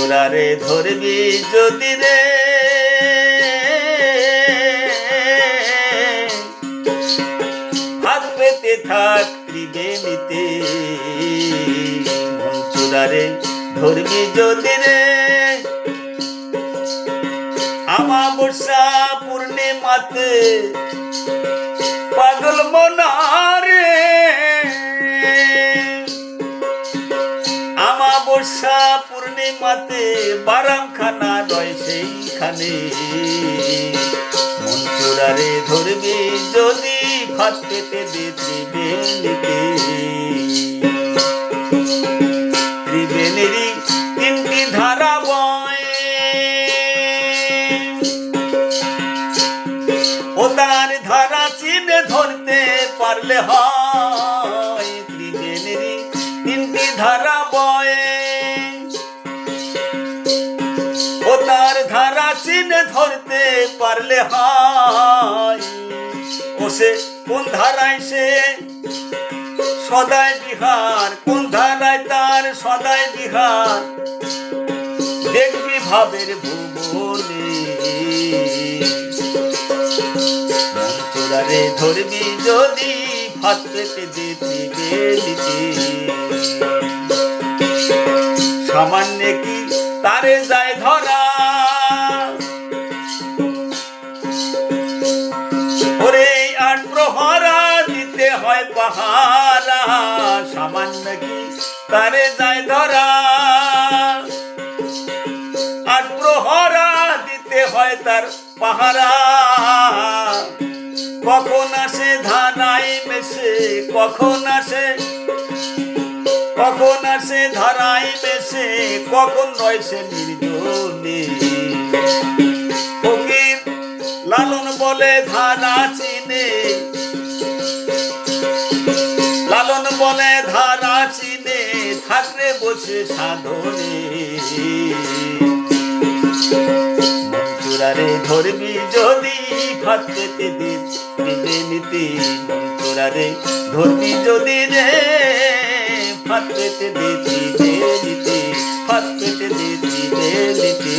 চূড়ারে ধরবি যদি রে হাত পেতে থাক ত্রিবেণীতে চূড়ারে ধরবি যদি রে আমাবস্যা পূর্ণিমাতে পাগল মনারে আমাবস্যা পূর্ণিমাতে বারামখানা রয় সেইখানে মন চূড়ারে ধরবি যদি ফাঁদ পেতে দে ত্রিবেণীতে ত্রিবেণীরই তিনটি ধারা বয় ও তার ধারা চিনে ধরতে পারলে হয় ত্রিবেণীরই তিনটি ধারা বয় ও তার ধারা চিনে ধরতে পারলে হয় ও সে কোন ধারায় সে সদাই বিহার কোন ধারায় তার সদাই বিহার দেখবি ভাবের ভুবনে চূড়ারে ধরবি যদি ফাঁদ পেতে দে ত্রিবেণীতে সামান্য কি তারে যায় ধরা ওরে আট প্রহরা দিতে হয় পাহারা সামান্য কি তারে যায় ধরা আট প্রহরা দিতে হয় তার পাহারা কখন আসে ধারায় মেশে কখন আসে ধারায় মেশে কখন রয় সে নির্জনে ফকির লালন বলে ধারা চিনে লালন বলে ধারা চিনে থাকলে বসে সাধনে চূড়ারে ধরবি যদি ফাঁদ পেতে দে ত্রিবেণীতে চূড়ারে ধরবি যদি রে ফাঁদ পেতে দে ত্রিবেণীতে ফাঁদ পেতে দে ত্রিবেণীতে